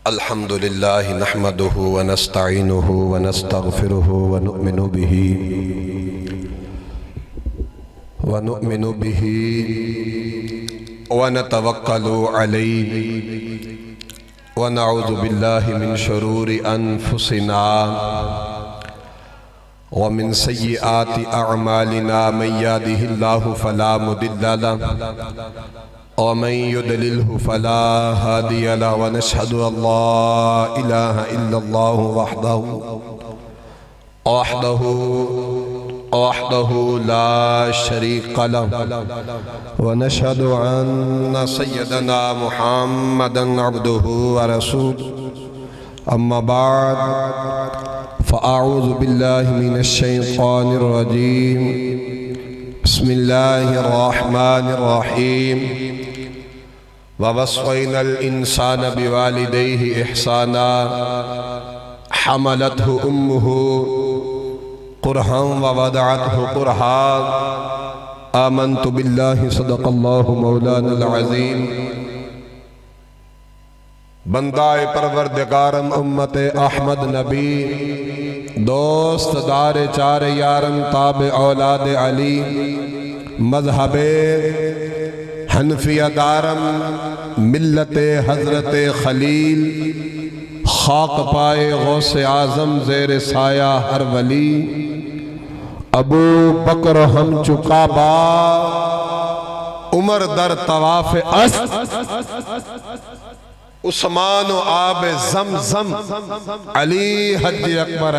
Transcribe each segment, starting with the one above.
الحمد لله نحمده ونستعينه ونستغفره ونؤمن به ونتوكل عليه ونعوذ بالله من شرور أنفسنا ومن سيئات أعمالنا من يهده الله فلا مضل له ومن يضلله فلا هادي له ونشهد أن لا إله إلا الله وحده لا شريك له ونشهد أن سيدنا محمدا عبده ورسوله أما بعد فأعوذ بالله من الشيطان الرجيم بسم الله الرحمن الرحيم ووصينا الإنسان بوالديه إحسانا حملته أمه قرحا ووضعته قرحا آمنت بالله صدق الله مولانا العظيم بندہ پروردگارم امت احمد نبی دوست دار چار یارم تابع اولاد علی مذہب حنفیہ دارم ملت حضرت خلیل خاک پائے غوث اعظم زیر سایہ ہر ولی ابو بکر ہم چکا با عمر در طواف عثمان و آب زمزم علی حج اکبر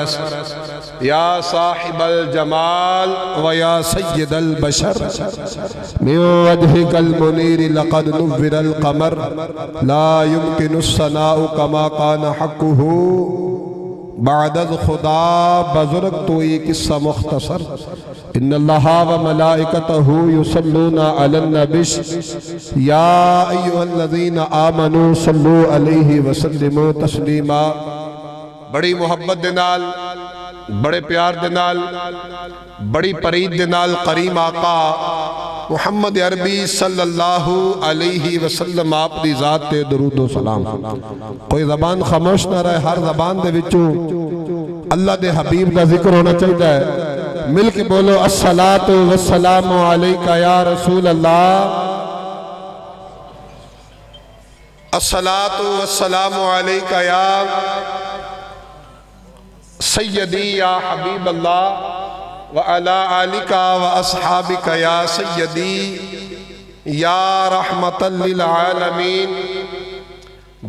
یا صاحب الجمال و یا سید البشر من وجهك المنیر لقد نور القمر لا يمكن الثناء كما كان حقه بعد خدا بزرگ تو ایک قصہ مختصر ان اللہ و ملائکتہ یصلون علی النبی یا ایہا الذین آمنوا صلو علیہ وسلموا تسلیما بڑی محبت دنال بڑے پیار دنال بڑی پرید دنال کریم آقا محمد عربی صلی اللہ علیہ وسلم آپ دی ذات تے درود و سلام کوئی زبان خاموش نہ رہے ہر زبان دے وچوں اللہ دے حبیب دا ذکر ہونا چاہتا ہے مل کے بولو الصلاۃ والسلام علیکہ یا رسول اللہ الصلاۃ والسلام علیکہ یا سیدی یا حبیب اللہ وعلا آلکہ واصحابکہ یا سیدی یا رحمتا للعالمین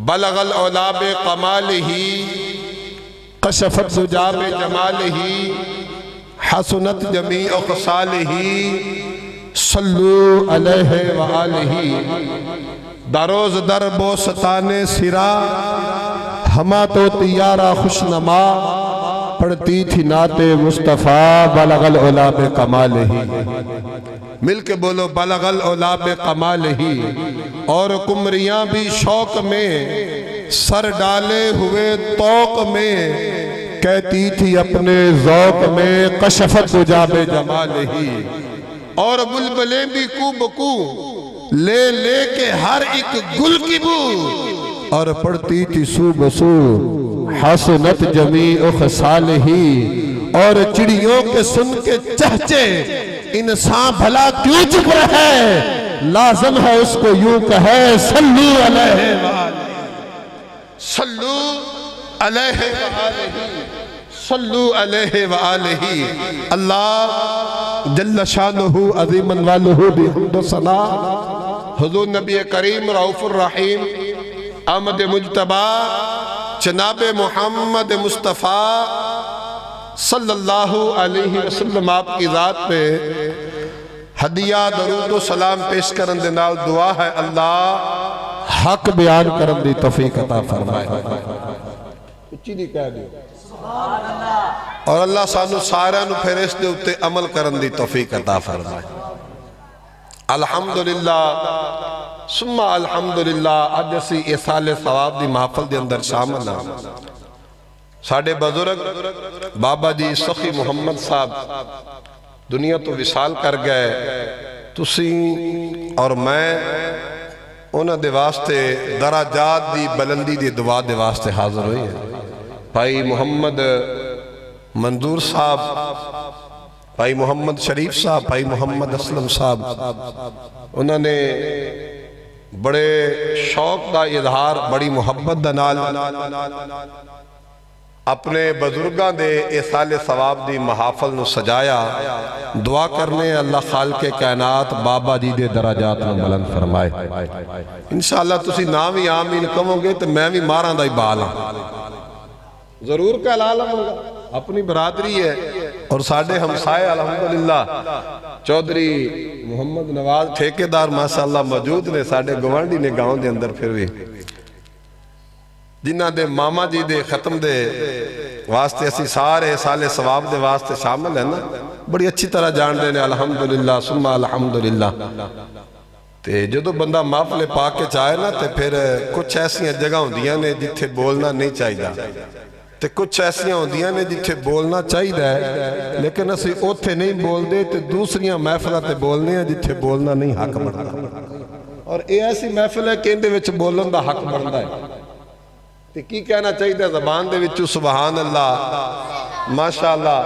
بلغ العلا بکمالہ کشفت دجا بجمالہ حسنت جمیع خصالہ صلو علیہ وآلہ دروز در بوستان سرا ہما تو تیارہ خوشنما پڑھتی تھی نعت مصطفیٰ بلغ العلا بکمالہ مل کے بولو بلغ العلا بکمالہ اور کمریاں بھی شوق میں سر ڈالے ہوئے توق میں کہتی تھی اپنے ذوق میں کشفت دجا بجمالہ اور بلبلیں بھی کو بکو لے لے کے ہر ایک گل کی بو اور پڑھتی تھی سو بسو حسنت جمیع خصالہ اور چڑیوں کے سن کے چہچے انسان بھلا کیوں چپ رہے لازم ہے اس کو یوں کہے صلو علیہ وآلہ صلو علیہ وآلہ صلو علیہ وآلہ اللہ جل شانہ عظیم والہ بحمد و ثنا حضور نبی کریم رؤوف الرحیم آمد مجتبہ جناب محمد مصطفیٰ صلی اللہ علیہ وسلم آپ کی ذات پہ ہدیہ درود و سلام پیش کرن دے نال دعا ہے اللہ حق بیان کرن دی توفیق عطا فرمائے اچھی نہیں کہہ دیو اور اللہ سانو سارا نو پھر اس دے اتے عمل کرن دی توفیق عطا فرمائے الحمدللہ ثم الحمدللہ آج اسی احسال ثواب دی محفل دے اندر شامل ہیں ساڑھے بزرگ بابا جی سخی محمد صاحب دنیا تو وصال کر گئے تسی اور میں انہوں دے واسطے درجات دی بلندی دی دعا دے واسطے حاضر ہوئی ہیں۔ بھائی محمد منظور صاحب، بھائی محمد شریف صاحب، بھائی محمد اسلم صاحب، انہوں نے بڑے شوق دا اظہار، بڑی محبت دا نال اپنے بزرگاں دے ایصال ثواب دی محافل نو سجایا۔ دعا کرنے اللہ خالق کائنات بابا جی دے درجات نو بلند فرمائے۔ انشاءاللہ تسی نام ہی آمین کہو گے تو میں بھی ماراں دا ہی بال ہوں، ضرور کا لالم ہوگا، اپنی برادری ہے۔ اور ساڑھے ہمسائے الحمدللہ چودھری محمد نواز ٹھیکیدار ماشاءاللہ موجود نے، ساڑھے گوانڈی نے گاؤں دے اندر پھر بھی، جنہ دے ماما جی دے ختم دے واسطے اسی سارے سالے ثواب دے واسطے شامل ہیں نا، بڑی اچھی طرح جان دے نے الحمدللہ ثم الحمدللہ۔ تے جدو بندہ محفل پاک کے چاہے نا تے پھر کچھ ایسیاں جگہ ہوندیاں نے جتھے بولنا نہیں چاہیے، تے کچھ ایسیاں ہوندیاں نے جتھے بولنا چاہیے لیکن اسی اوتھے نہیں بول دے تے دوسریاں محفلہ تے بولنے ہیں جتھے بولنا نہیں حق بنتا، اور اے ایسی محفل ہے کہ اندے وچ بولن دا حق بنتا ہے۔ تے کی کہنا چاہیے زبان دے وچوں سبحان اللہ ماشاءاللہ،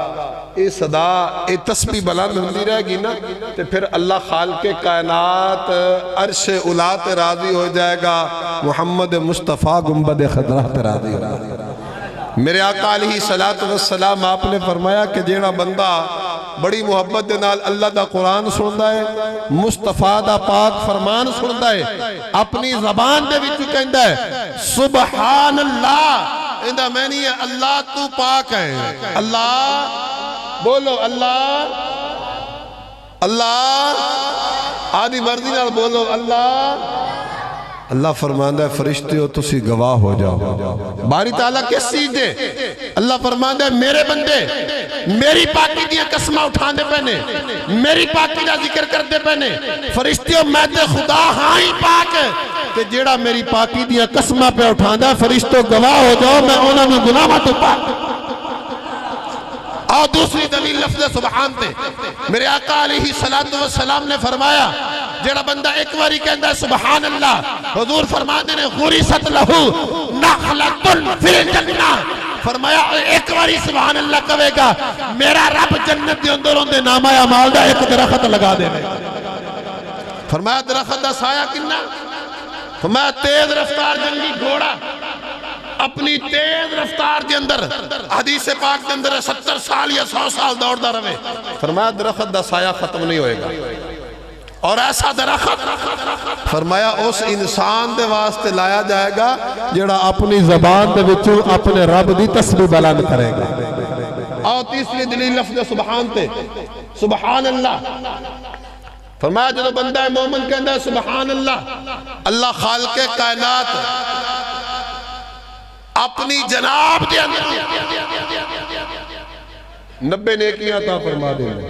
اے صدا اے تسبیح بلند ہوندی رہے گی نا تے پھر اللہ خالق کائنات عرش اولا تے راضی ہو جائے گا، محمد مصطفیٰ گنبد خضرا تے راضی ہو جائے گا۔ میرے آقا علیہ السلام آپ نے فرمایا کہ جیڑا بندہ بڑی محبت دے نال اللہ دا قرآن سندا ہے، مصطفیٰ دا پاک فرمان سندا ہے، اپنی زبان دے وچ کہندا ہے سبحان اللہ، اندہ میں نہیں ہے اللہ تو پاک ہے، اللہ بولو اللہ اللہ، آدھی مرضی نال بولو اللہ۔ اللہ فرماندہ ہے فرشتے ہو تسی گواہ ہو جاؤ۔ باری تعالیٰ کس چیز دے؟ اللہ فرماندہ ہے میرے بندے میری پاکی دیا قسمہ اٹھانے پہنے، میری پاکی دا ذکر کرتے پہنے، فرشتے ہو میں تے خدا ہاں ہی پاک ہے تے جیڑا میری پاکی دیا قسمہ پہ اٹھاندہ ہے فرشتوں گواہ ہو جاؤ میں انہوں نے گناہ تو پاک۔ اور دوسری دلیل لفظ سبحان تے میرے آقا علیہ السلام نے فرمایا جیڑا بندہ ایک واری کہندہ ہے سبحان اللہ، حضور فرمانے نے غریست لہو نخلۃ فی الجنہ، فرمایا ایک واری سبحان اللہ کہے گا میرا رب جنت دے اندر ہوندے نامہ اعمال دا ایک درخت لگا دے میں۔ فرمایا درخت دا سایہ کننا؟ فرمایا تیز رفتار جنگی گھوڑا اپنی تیز رفتار دے اندر حدیث پاک دے اندر 70 سال یا 100 سال دوڑ دا رہے، فرمایا درخت دا سایہ ختم نہیں ہوئے گا۔ اور ایسا درخت فرمایا اس انسان دے واسطے لایا جائے گا جڑا اپنی زبان دے وچوں اپنے رب دی تسبیح بلند کرے گا۔ اور تیسری دلیل لفظ سبحان تے سبحان اللہ، فرمایا جو بندہ مومن کہندہ ہے سبحان اللہ، اللہ خالق کائنات اپنی جناب دے اندر 90 نیکیاں عطا فرما دیں گے،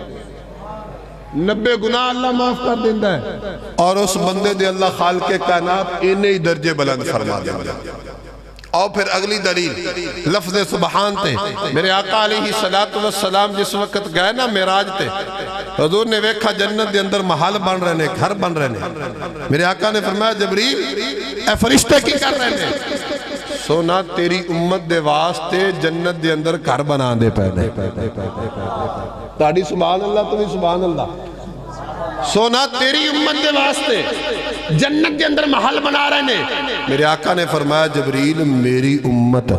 90 گناہ اللہ معاف کر دیندہ ہے، اور اس بندے دے اللہ خالق کائنات انہیں ہی درجے بلند فرما دیں گے۔ اور پھر اگلی دلیل لفظ سبحان تے میرے آقا علیہ السلام جس وقت گئے نا معراج تے حضور نے ویکھا جنت دے اندر محل بن رہے نے، گھر بن رہے نے، میرے آقا نے فرمایا جبریل اے فرشتے کی کر رہے نے؟ سونا تیری امت دے واسطے جنت دے اندر گھر بنا دے پہنے، تاڑی سبحان اللہ تمہیں سبحان اللہ، سونا تیری امت دے واسطے جنت دے اندر محل بنا رہے نے۔ میرے آقا نے فرمایا جبریل میری امت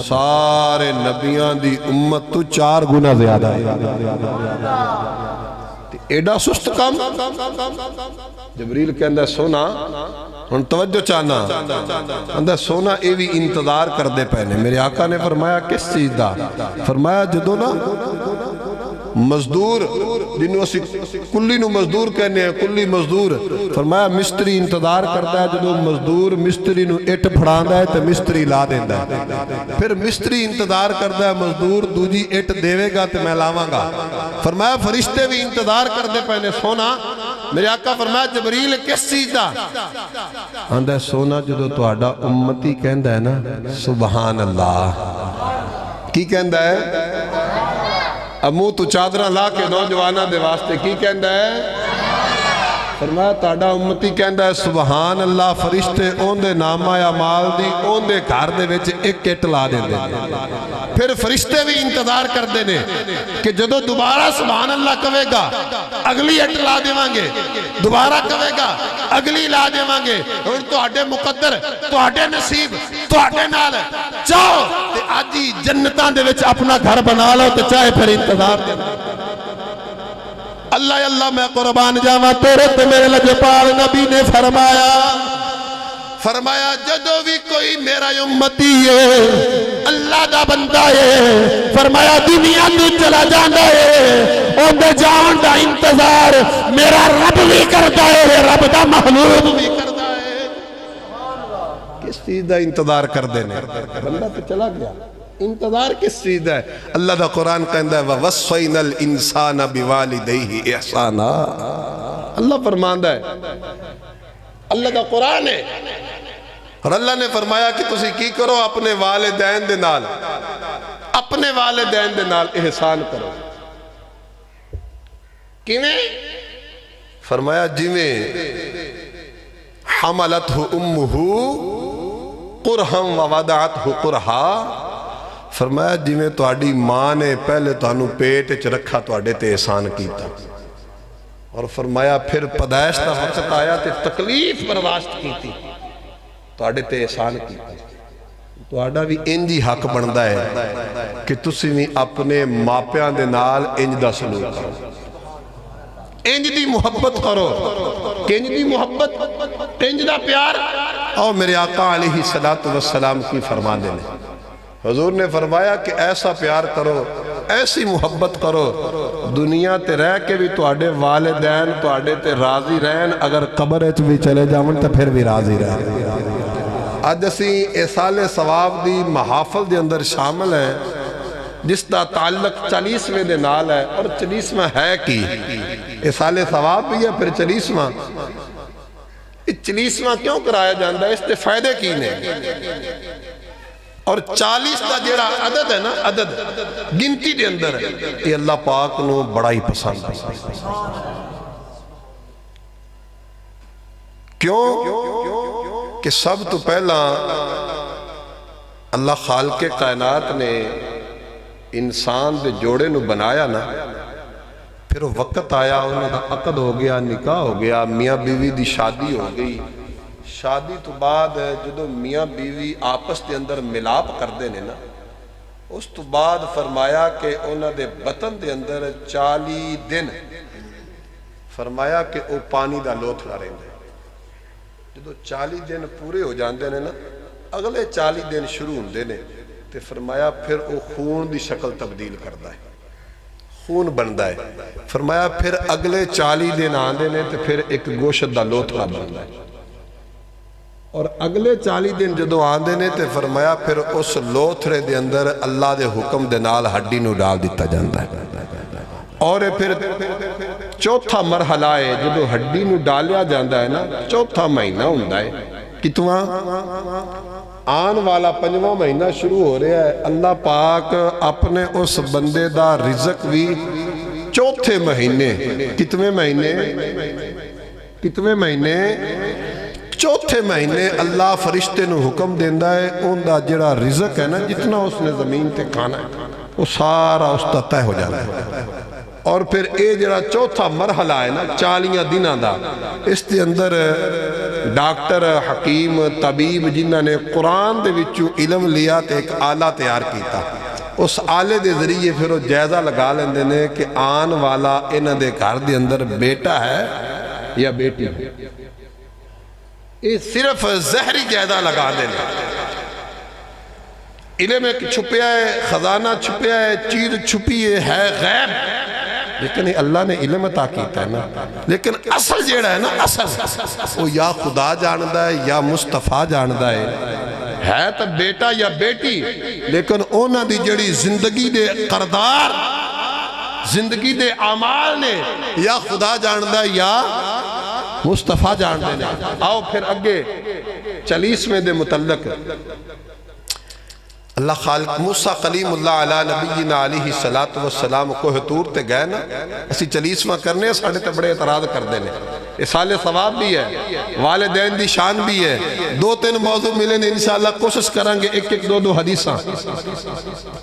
سارے نبیان دی امت تو 4 گنا زیادہ ہے، ایڈا سست کام؟ جبریل کہندہ سونا ہن توجہ چاہنا، کہندہ سونا اے بھی انتظار کر دے پہنے۔ میرے آقا نے فرمایا کس چیز دا؟ فرمایا جدو نا مزدور جنہوں اسی کلی نو مزدور کہنے ہیں، کلی مزدور، فرمایا مستری انتظار کرتا ہے جدو مزدور مستری نو اٹ پھڑاندہ ہے تو مستری لا دیندہ ہے، پھر مستری انتظار کرتا ہے مزدور دوجی اٹ دیوے گا تو میں لاواں گا۔ فرمایا فرشتے بھی انتظار کر دے پہنے سونا، میرے آقا فرمایا جبریل کس چیز دا؟ آندہ ہے سونا جدو تو آڈا امتی کہندہ ہے نا سبحان اللہ، کی کہندہ ہے؟ امو تو چادرہ لا کے نوجوانہ دے واسطے کی کہندہ ہے؟ فرمایا تہاڈا امتی کہندا ہے سبحان اللہ، فرشتے اوندے نامہ اعمال دی اوندے گھر دے وچ ایک اٹ لا دیندے نے۔ پھر فرشتے بھی انتظار کردے نے کہ جدو دوبارہ سبحان اللہ کہے گا اگلی اٹ لا دیواں گے، دوبارہ کہے گا اگلی لا دیواں گے۔ ہن تہاڈے مقدر، تہاڈے نصیب، تہاڈے نال چاہو تے اج ہی جنتاں دے وچ اپنا گھر بنا لو تے چاہے پھر انتظار دے۔ اللہ اللہ میں قربان جاواں تیرے تے میرے لجپال نبی نے فرمایا جدو بھی کوئی میرا امتی ہے اللہ دا بندہ ہے، فرمایا دنیا تو چلا جانا ہے اوندے جان دا انتظار میرا رب بھی کرتا ہے، رب دا محبوب بھی کرتا ہے۔ کس چیز دا انتظار کر دینے؟ بندہ تو چلا گیا، انتظار کس چیز ہے؟ اللہ دا قرآن کہندہ ہے وَوَصَّيْنَا الْإِنسَانَ بِوَالِدَيْهِ إِحْسَانًا۔ اللہ فرماندہ ہے، اللہ دا قرآن ہے، اور اللہ نے فرمایا کہ تسی کی کرو اپنے والدین دے نال، اپنے والدین دے نال احسان کرو۔ کیویں؟ فرمایا جویں حملتہ امہ قرہم ووضعتہ قرہا، فرمایا جویں تہاڈی ماں نے پہلے تانوں پیٹ وچ رکھا تہاڈے تے احسان کیتا، اور فرمایا پھر پیدائش دا وقت آیا تے تکلیف برداشت کیتی، تہاڈے تے احسان کیتا۔ تہاڈا بھی انج ہی حق بندا ہے کہ تسی بھی اپنے ماپیاں دے نال انج دا سلوک کرو، انج دی محبت کرو، انج دی محبت، انج دا پیار۔ اور میرے آقا علیہ السلام کی فرمان دے لیں، حضور نے فرمایا کہ ایسا پیار کرو، ایسی محبت کرو، دنیا تے رہ کے بھی تہاڈے والدین تہاڈے تے راضی رہن، اگر قبر وچ بھی چلے جاون تے پھر بھی راضی رہن۔ اج اسی ایصال ثواب دی محافل دے اندر شامل ہیں جس دا تعلق 40ویں دے نال ہے، اور 40واں ہے کی ایصال ثواب بھی ہے، پھر 40واں 40واں کیوں کرایا جاندہ ہے؟ اس تے فائدے کی نے؟ اور 40 دا جیڑا عدد ہے نا، عدد گنتی دے اندر ہے، یہ اللہ پاک نو بڑا ہی پسند ہے۔ کیوں کہ سب تو پہلا اللہ خالق کائنات نے انسان دے جوڑے نو بنایا نا، پھر وقت آیا انہوں دا عقد ہو گیا، نکاح ہو گیا، میاں بیوی دی شادی ہو گئی۔ شادی تو بعد جدو میاں بیوی آپس دے اندر ملاپ کر دینے نا، اس تو بعد فرمایا کہ انہوں دے بطن دے اندر 40 دن فرمایا کہ او پانی دا لوتھڑا رہندے۔ جدو 40 دن پورے ہو جاندے نے نا، اگلے 40 دن شروع ہوندے نے، تے فرمایا پھر او خون دی شکل تبدیل کردا ہے، خون بندا ہے۔ فرمایا پھر اگلے 40 دن آندے نے تے پھر ایک گوشت دا لوتھڑا بندا ہے، اور اگلے 40 دن جدو آندے نے تے فرمایا پھر اس لوتھڑے دے اندر اللہ دے حکم دے نال ہڈی نو ڈال دیتا جاندہ ہے، اور پھر چوتھا مرحلہ ہے جدو ہڈی نو ڈالیا جاندہ ہے نا، چوتھا مہینہ ہوندہ ہے، کتواں آن والا 5واں مہینہ شروع ہو رہا ہے۔ اللہ پاک اپنے اس بندے دا رزق بھی چوتھے مہینے، کتویں مہینے؟ کتویں مہینے؟ چوتھے مہینے اللہ فرشتے نو حکم دیندہ ہے، ان دا جڑا رزق ہے نا، جتنا اس نے زمین تے کھانا ہے وہ سارا اس تا طے ہو جاتا ہے۔ اور پھر اے جڑا چوتھا مرحلہ ہے نا 40 دنوں دا، اس دے اندر ڈاکٹر، حکیم، طبیب جنہاں نے قرآن دے وچوں علم لیا تے ایک آلہ تیار کیتا، اس آلے دے ذریعے پھر وہ جائزہ لگا لیندے نے کہ آن والا انہاں دے گھر دے اندر بیٹا ہے یا بیٹی ہے۔ یہ صرف زہری جائزہ لگا دینا، علم ایک چھپیا ہے، خزانہ چھپیا ہے، چیز چھپی ہے غیب، لیکن اللہ نے علم عطا کیتا ہے نا، لیکن اصل جیڑا ہے نا، اصل وہ یا خدا جاندہ ہے یا مصطفیٰ جاندہ ہے تو بیٹا یا بیٹی، لیکن اونا دی جڑی زندگی دے قردار، زندگی دے اعمال نے یا خدا جاندہ ہے یا مصطفیٰ جاندے نے۔ آؤ پھر اگے 40ویں دے متعلق اللہ خالق موسیٰ کلیم اللہ علیہ نبینا علیہ السلام کوہ طور تے گئے نا، اسی 40واں کرنے ساڑھے تے بڑے اعتراض کر دینے، اصال ثواب بھی ہے، والدین دی شان بھی ہے، 2-3 موضوع ملیں انشاءاللہ کوشش کریں گے 1-2 حدیثاں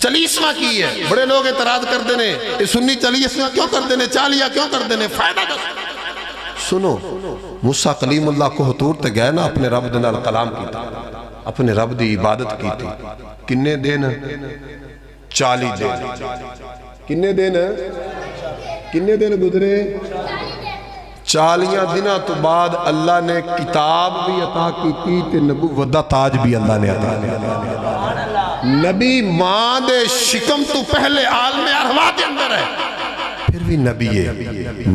40واں کی ہے، بڑے لوگ اعتراض کر دینے سنی 40واں کیوں کر دینے، 40 کیوں کر دینے، فائدہ دس سنو موسیٰ کلیم اللہ کوہ طور تے گئے نا، اپنے رب دے نال کلام کیتا، اپنے رب دی عبادت کی تھی، کنے دن 40 دن، کنے دن گزرے 40 دنہ تو بعد اللہ نے کتاب بھی عطا کی تھی تے نبوت دا تاج بھی اللہ نے عطا کی، نبی ماں دے شکم تو پہلے عالم ارواح دے اندر ہے پھر بھی نبی ہے،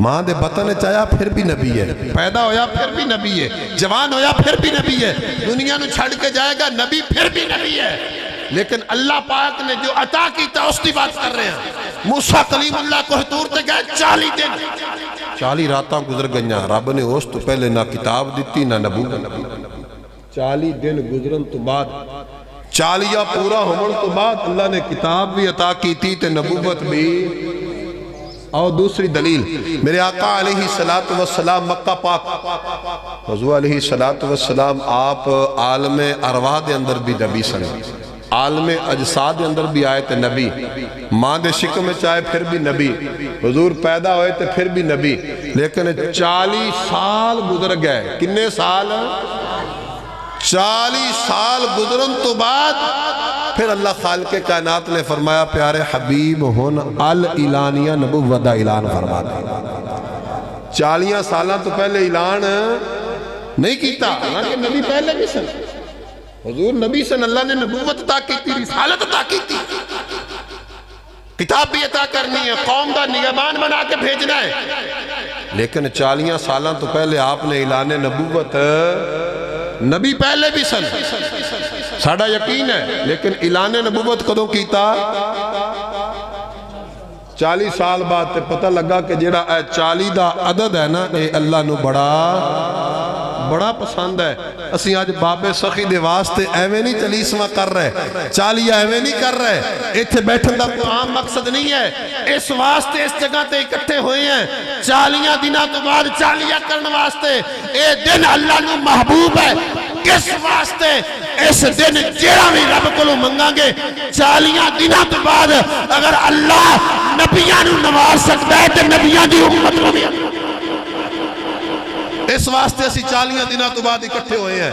ماں دے بطن چایا پھر بھی نبی ہے، پیدا ہویا پھر بھی نبی ہے، جوان ہویا پھر بھی نبی ہے، دنیا نو چھڑ کے جائے گا نبی پھر بھی نبی ہے، لیکن اللہ پاک نے جو عطا کیتا اس کی بات کر رہے ہیں۔ موسیٰ کلیم اللہ کوہ طور تے گئے 40 دن، 40 راتاں گزر گئیاں، رب نے اس تو پہلے نہ کتاب دیتی نہ نبوت، 40 دن گزرن تو بعد 40 پورا ہومن تو بعد اللہ نے کتاب بھی عطا کی تھی تے نبوت بھی۔ اور دوسری دلیل میرے آقا علیہ السلام مکہ پاک حضور علیہ السلام آپ عالم ارواح دے اندر بھی نبی سن، عالم اجساد دے اندر بھی آئے تھے نبی، ماں دے شکم میں چاہے پھر بھی نبی، حضور پیدا ہوئے تھے پھر بھی نبی، لیکن 40 سال گزر گئے، کنے سال؟ 40 سال گزرن تو بعد پھر اللہ خالق کائنات نے فرمایا پیارے حبیب ہون اعلانیہ نبوت دا اعلان فرما دے، 40 سالہ تو پہلے اعلان نہیں کیتا، حالانکہ نبی پہلے بھی سن، حضور نبی سن، اللہ نے نبوت عطا کی تھی، رسالت عطا کی تھی، کتاب بھی عطا کرنی ہے، قوم دا نگہبان بنا کے بھیجنا ہے، لیکن 40 سالہ تو پہلے آپ نے اعلان نبوت، نبی پہلے بھی سن، ساڑھا یقین ہے، لیکن اعلان نبوت کدوں کیتا؟ 40 سال بعد تے پتہ لگا کہ جیڑا 40 دا عدد ہے نا اے اللہ نو بڑا پسند ہے، اسی آج باب سخی دے واسطے ایویں نہیں 40واں کر رہے، 40 ایویں نہیں کر رہے، ایتھے بیٹھن دا کوئی عام مقصد نہیں ہے، اس واسطے اس جگہ تے اکٹھے ہوئے ہیں 40 دنہ تو بعد 40 کرنے واسطے، اے دن اللہ نو محبوب ہے، کس واسطے؟ اس دن جیڑا بھی رب کو منگا گے 40 دنہ تو بعد اگر اللہ نبیاں نو نواز سکتا ہے تو نبیاں دی امت کو بھی، اس واسطے اسی 40 دنہ تو بعد اکٹھے ہوئے ہیں،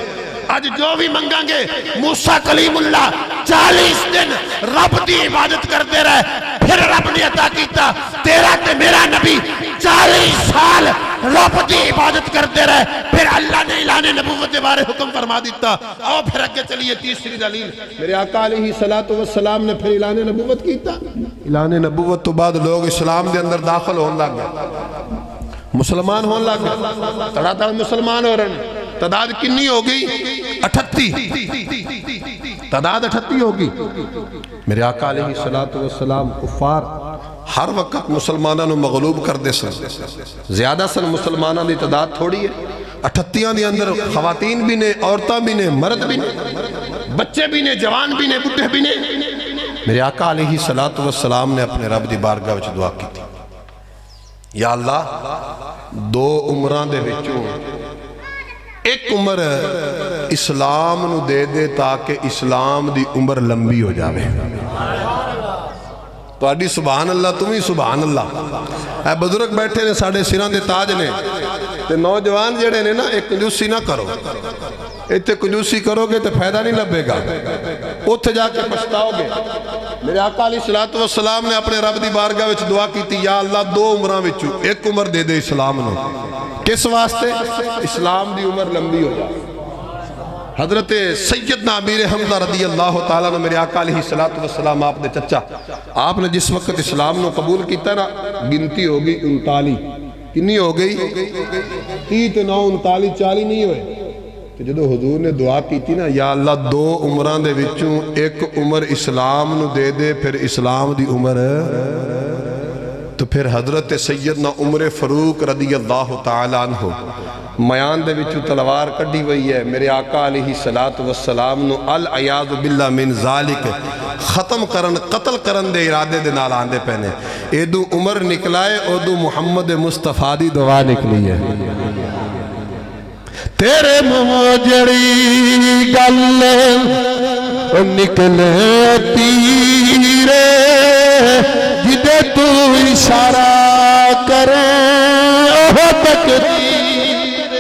آج جو بھی منگا گے موسیٰ کلیم اللہ 40 دن رب دی عبادت کرتے رہے، پھر رب نے عطا کیتا تیرا تے میرا نبی 40 سال رب دی عبادت کرتے رہے، پھر اللہ نے اعلان نبوت کے بارے حکم فرما دیتا۔ اور پھر اگے چلیے تیسری دلیل، میرے آقا علیہ السلام نے پھر اعلان نبوت کیتا، اعلان نبوت تو بعد لوگ اسلام دے اندر داخل ہونے لگ گئے، مسلمان ہونے لگ گئے، تڑا مسلمان ہو رہے ہیں، تعداد کنی ہوگی؟ 38، تعداد 38 ہوگی۔ میرے آقا علیہ السلام کفار ہر وقت مسلمانوں مغلوب کر دے سن، زیادہ سن مسلمانوں دی تعداد تھوڑی ہے، 38 دی اندر خواتین بھی نے، عورتاں بھی نے، مرد بھی نے، بچے بھی نے، جوان بھی نے، بڈھے بھی نے۔ میرے آقا علیہ السلام نے اپنے رب دی بارگاہ وچ دعا کی تھی، یا اللہ 2 عمران دے وچوں ایک عمر اسلام نو دے دے تاکہ اسلام دی عمر لمبی ہو جاوے۔ تو آڈی سبحان اللہ، تمہیں سبحان اللہ، اے بزرگ بیٹھے نے ساڑھے سران دے تاج نے، تے نوجوان جڑے نے نا ایک کنجوسی نہ کرو، ایتے کنجوسی کرو گے تو فائدہ نہیں لبے گا، اتھے جا کے پچھتاؤ گے۔ میرے آقا علیہ السلام نے اپنے رب دی بارگاہ وچ دعا کی تھی، یا اللہ 2 عمران وچوں ایک عمر دے دے اسلام نو، کس واسطے؟ اسلام دی عمر لمبی ہو جائے۔ حضرت سیدنا امیر حمزہ رضی اللہ تعالیٰ نے میرے آقا علیہ السلام آپ نے چچا، آپ نے جس وقت اسلام نو قبول کیتا نا، گنتی ہوگی 39، کنی ہو گئی 30 9 39 40 نہیں ہوئے، تو جدو حضور نے دعا کی تھی نا، یا اللہ 2 عمران دے وچوں ایک عمر اسلام نو دے دے، پھر اسلام دی عمر تو پھر حضرت سیدنا عمر فاروق رضی اللہ تعالیٰ عنہ میان دے وچوں تلوار کڈی ہوئی ہے میرے آقا علیہ السلام نو العیاذ باللہ من ذالک ختم کرن قتل کرن دے ارادے دے نال آندے پہنے ایدو عمر نکلائے اودو محمد مصطفیٰ دی دعا نکلی ہے تیرے موجڑی گل نکلے تیرے جدے تو اشارہ کرے اوہ تکدیر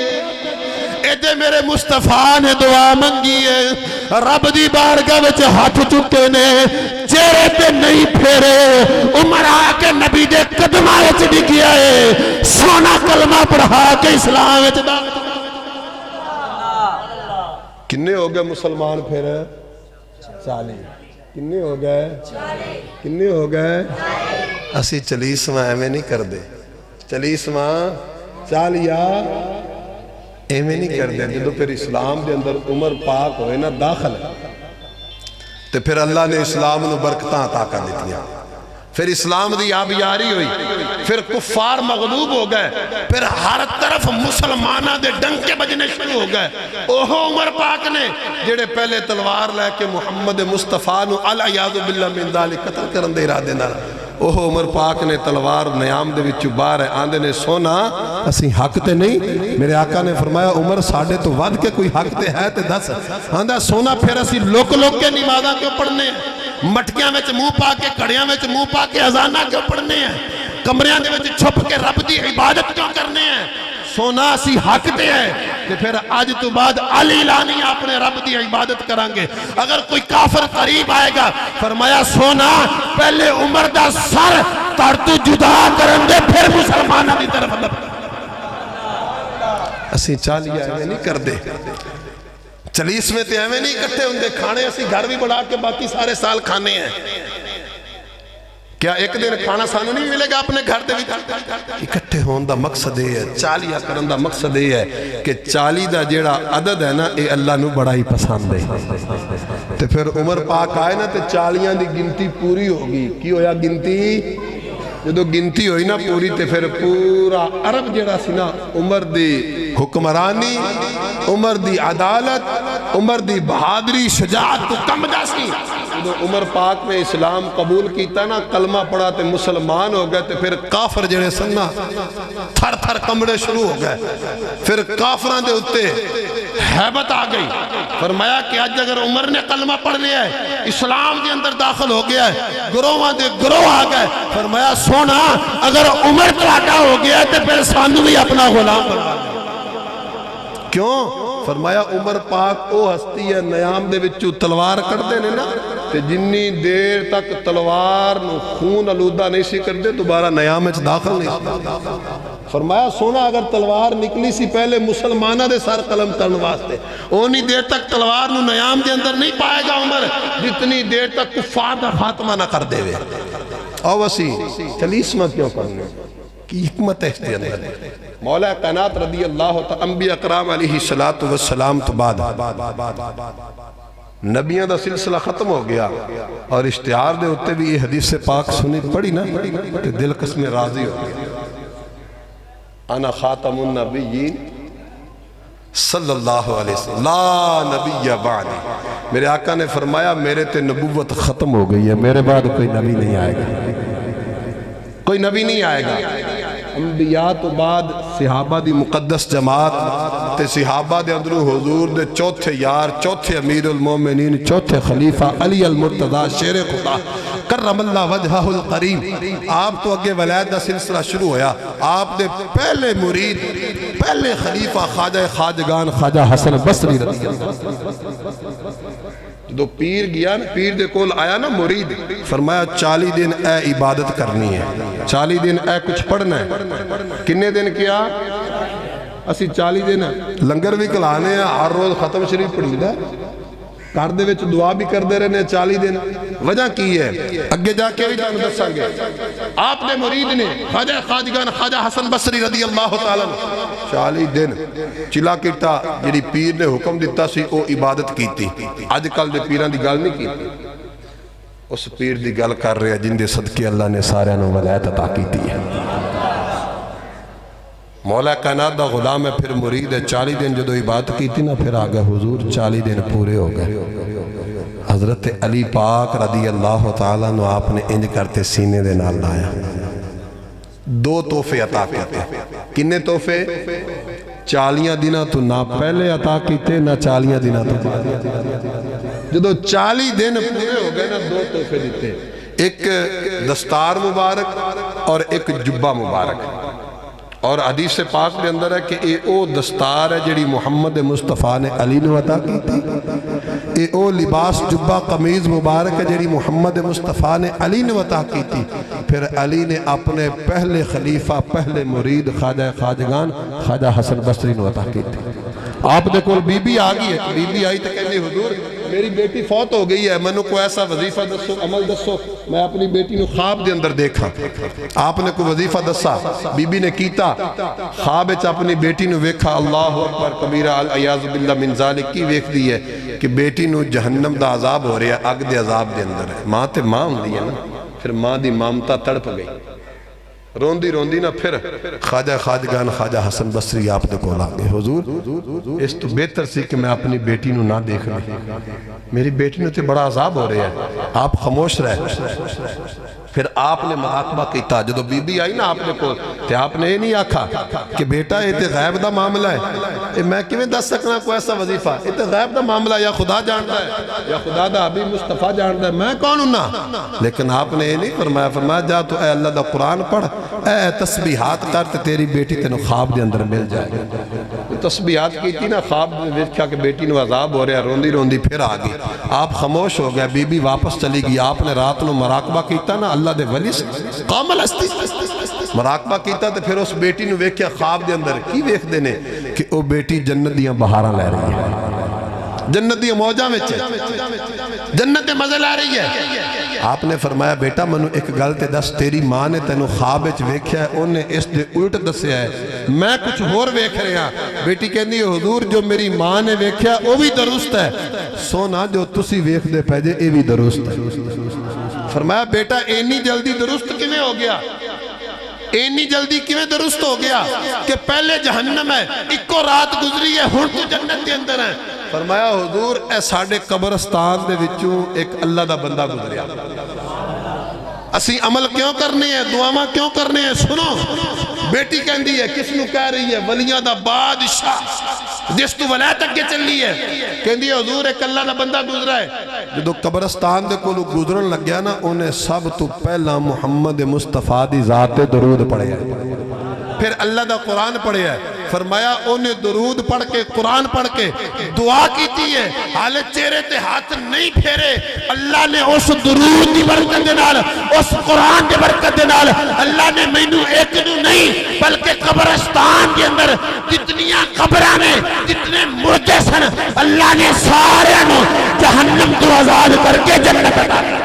ایدے میرے مصطفیٰ نے دعا منگی ہے رب دی بارگاہ وچ ہاتھ چکے نے چہرے پہ نہیں پھیرے عمر آکے نبی دے قدمہ وچ ڈگیا ہے سونا کلمہ پڑھا کے اسلام وچ داخل کنے ہو گئے مسلمان پھر 40 کنے ہو گئے کنے ہو گئے اسی 40واں ایمیں نہیں کر دے 40واں 40 ایمیں نہیں کر دے جدو پھر اسلام دے اندر عمر پاک ہوئے نا داخل ہے تو پھر اللہ نے اسلام نو برکتاں عطا کر دیتیاں پھر اسلام دی آبیاری ہوئی پھر کفار مغلوب ہو گئے پھر ہر طرف مسلمانہ دے ڈنکے بجنے شروع ہو گئے اوہو عمر پاک نے جڑے پہلے تلوار لے کے محمد مصطفیٰ نو العیاذ باللہ من ذالک قتل کرن دے ارادے نال اوہو عمر پاک نے تلوار نیام دے وچ باہر ہے آندے نے سونا اسی حق تے نہیں میرے آقا نے فرمایا عمر ساڑھے تو ود کے کوئی حق تے ہے تے دس آندہ سونا پھر اسی لوک کے نمازاں کیوں پڑھنے ہیں مٹکیاں میں منہ پا کے کڑیاں میں منہ پا کے اذانہ کیوں پڑھنے ہیں کمریاں دے میں چھپ کے رب دی عبادت کیوں کرنے ہیں سونا اسی حق تے ہے کہ پھر آج تو بعد علی لانی اپنے رب دی عبادت کرانگے اگر کوئی کافر قریب آئے گا فرمایا سونا پہلے عمر دا سر تر تو جدا کرن دے پھر مسلمانہ دی طرف لب اسی 40 ایویں نہیں کر دے 40 میں تے ایویں نہیں کٹھے ہوں دے کھانے اسی گھر بھی بڑھا کے باقی سارے سال کھانے ہیں کیا ایک دن کھانا سانو نہیں ملے گا اپنے گھر دے بھی اکٹھے ہون دا مقصد ہے 40 کرن دا مقصد ہے کہ 40 دا جیڑا عدد ہے نا اے اللہ نو بڑا ہی پسند ہے تے پھر عمر پاک آئے نا تے 40 دی گنتی پوری ہوگی کی ہویا گنتی جدو گنتی ہوئی نا پوری تے پھر پورا عرب جیڑا سی نا عمر دی حکمرانی عمر دی عدالت عمر دی بہادری شجاعت تو کم دا سی جدو عمر پاک نے اسلام قبول کیتا نا کلمہ پڑھا تے مسلمان ہو گئے تے پھر کافر جڑے سننا تھر تھر کمڑے شروع ہو گئے پھر کافران دے اتے حیبت آ گئی فرمایا کہ آج اگر عمر نے کلمہ پڑھ لیا ہے اسلام دے اندر داخل ہو گیا ہے گروہاں دے گروہ آ گئے فرمایا سونا اگر عمر تلاٹا ہو گیا ہے تو پھر سانو بھی اپنا غلام بنا کیوں فرمایا عمر پاک او ہستی ہے نیام دے وچوں تلوار کر دینے نا تے جنی دیر تک تلوار نو خون علودہ نہیں سی کر دے دوبارہ نیام وچ داخل نہیں سی فرمایا سونا اگر تلوار نکلی سی پہلے مسلمانہ دے سر قلم کرن واسطے اونی دیر تک تلوار نو نیام دے اندر نہیں پائے گا عمر جتنی دیر تک کفار دا خاتمہ نہ کر دے وے او وسی 40واں کیوں کرنے کی حکمت ہے اس دے اندر مولا کائنات رضی اللہ تعالی انبیاء اکرام علیہ السلام تو بعد نبیوں دا سلسلہ ختم ہو گیا اور اشتہار دے ہوتے بھی یہ حدیث پاک سنی پڑھی نا کہ دل قسم راضی ہو گیا انا خاتم النبیین صلی اللہ علیہ وسلم لا نبی بعدی میرے آقا نے فرمایا میرے تے نبوت ختم ہو گئی ہے میرے بعد کوئی نبی نہیں آئے گا کوئی نبی نہیں آئے گا انبیاء تو بعد صحابہ دی مقدس جماعت تے صحابہ دے اندرو حضور دے چوتھے یار چوتھے امیر المومنین چوتھے خلیفہ علی المرتضی شیر خدا کرم اللہ وجہہ القریم آپ تو اگے ولایت دا سلسلہ شروع ہویا آپ دے پہلے مرید پہلے خلیفہ خواجہ خواجگان خواجہ حسن بصری رضی اللہ جو پیر گیا نا پیر دے کول آیا نا مرید فرمایا 40 دن اے عبادت کرنی ہے 40 دن اے کچھ پڑھنا ہے کنے دن کیا اسی 40 دن لنگر بھی کلانے ہیں ہر روز ختم شریف پڑھی دا گھر دے وچ دعا بھی کر دے رہنے 40 دن وجہ کی ہے اگے جا کے بھی جان دساں گے آپ نے مرید نے خواجہ خواجگان خواجہ حسن بصری رضی اللہ تعالیٰ 40 دن چلا کیتا جڑی پیر نے حکم دیتا سی او عبادت کیتی آج کل دے پیران دی گل نہیں کیتی اس پیر دی گل کر رہے ہیں جن دے صدقے اللہ نے سارے انہوں ولایت عطا کی ہے۔ مولا کائنات دا غلام ہے، پھر مرید ہے۔ 40 دن جدو عبادت کی تھی نا، پھر آگے حضور 40 دن پورے ہو گئے۔ حضرت علی پاک رضی اللہ تعالیٰ نے آپ نے انج کرتے سینے دے نال لایا، 2 تحفے عطا کیتے۔ کنے تحفے؟ 40 دنہ تو نہ پہلے عطا کیتے نہ 40 دنہ تو بعد۔ جدو 40 دن پورے ہو گئے نا، 2 تحفے دیتے، ایک دستار مبارک اور ایک جبہ مبارک۔ اور حدیث پاک دے اندر ہے کہ اے او دستار ہے جڑی محمد مصطفیٰ نے علی نے عطا کی تھی، اے او لباس جبہ قمیض مبارک ہے جڑی محمد مصطفیٰ نے علی نے عطا کی تھی۔ پھر علی نے اپنے پہلے خلیفہ، پہلے مرید خواجہ خواجگان خواجہ حسن بصری نے عطا کی تھی۔ آپ دے کول بی بی آگئی ہے، بی بی آئی تو کہنے حضور میری بیٹی فوت ہو گئی ہے، منو کوئی ایسا وظیفہ دسو، عمل دسو، میں اپنی بیٹی نو خواب دے اندر دیکھا۔ آپ نے کوئی وظیفہ دسا، بی بی نے کیتا، خواب اچ اپنی بیٹی نو ویکھا، اللہ اکبر کبیرہ، العیاذ باللہ من ذالک، کی ویکھ دی ہے کہ بیٹی نو جہنم دا عذاب ہو رہا ہے، اگ دے عذاب دے اندر ہے۔ ماں تے ماں ہوندی ہے نا، پھر ماں دی مامتا تڑپ گئی، روندی روندی نا، پھر خواجہ خواجگان خواجہ حسن بصری آپ دے کول آ گئے، حضور اس تو بہتر سی کہ میں اپنی بیٹی نو نہ دیکھ لیں، میری بیٹی نو تے بڑا عذاب ہو رہا ہے، آپ خاموش رہے۔ پھر آپ نے مراقبہ کیتا، جدو بی بی آئی نا آپ نے کول، تے آپ نے یہ نہیں آکھا کہ بیٹا یہ تے غیب دا معاملہ ہے، میں کیویں دس سکنا کوئی ایسا وظیفہ، یہ تے غیب دا معاملہ یا خدا جانتا ہے یا خدا دا حبیب مصطفیٰ جانتا ہے، میں کون ہوں نا۔ لیکن آپ نے یہ نہیں فرمایا، فرمایا جا تو اے اللہ دا قرآن پڑھ، اے تسبیحات کر تے تیری بیٹی تینوں خواب دے اندر مل جائے گا۔ تسبیحات کی تھی نا، خواب میں دیکھا کہ بیٹی نو عذاب ہو رہا، روندی روندی پھر آگئی، آپ خاموش ہو گئے، بی بی واپس چلی گئی۔ آپ نے رات نو مراقبہ کیتا نا اللہ دے ولی سے کامل ہستی مراقبہ کیتا، تے پھر اس بیٹی نو ویکھیا خواب دے اندر، کی ویکھ دینے کہ او بیٹی جنت دیاں بہاراں لے رہی ہے، جنت دیاں موجاں وچ ہے، جنت دے مزے لے رہی ہے۔ آپ نے فرمایا بیٹا منو ایک گل تے دس، تیری ماں نے تینوں خواب وچ ویکھیا ہے، انہیں اس دے الٹ دسیا ہے، میں کچھ ہور ویکھ رہا۔ بیٹی کہندی ہے حضور جو میری ماں نے ویکھیا وہ بھی درست ہے، سونا جو تسی ویکھ دے پے جے اے بھی درست ہے۔ فرمایا بیٹا اینی جلدی درست کیویں ہو گیا، اینی جلدی کیویں درست ہو گیا کہ پہلے جہنم ہے، ایکو رات گزری ہے، ہن تو جنت کے اندر ہے۔ فرمایا حضور اے ساڑھے قبرستان دے وچوں ایک اللہ دا بندہ گزریا، اسی عمل کیوں کرنے ہیں، دعاواں کیوں کرنے ہیں، سنو۔ بیٹی کہندی ہے، کس نو کہہ رہی ہے، ولیاں دا بادشاہ جس تو ولایت تک کے چلی ہے، کہندی ہے حضور ایک اللہ دا بندہ گزرا ہے۔ جدو قبرستان دے کولو گزرن لگ گیا نا، انہیں سب تو پہلا محمد مصطفیٰ دی ذات درود پڑھے ہے، پھر اللہ دا قرآن پڑھے ہے۔ فرمایا انہیں درود پڑھ کے قرآن پڑھ کے دعا کیتی ہے، حالے چہرے تے ہاتھ نہیں پھیرے، اللہ نے اس درود دی برکت دے نال، اس قرآن دی برکت دے نال، اللہ نے مینوں ایک نو نہیں بلکہ قبرستان کے اندر جتنیاں قبراں میں جتنے مردے سن، اللہ نے سارے نو جہنم تو آزاد کر کے جنت عطا کر۔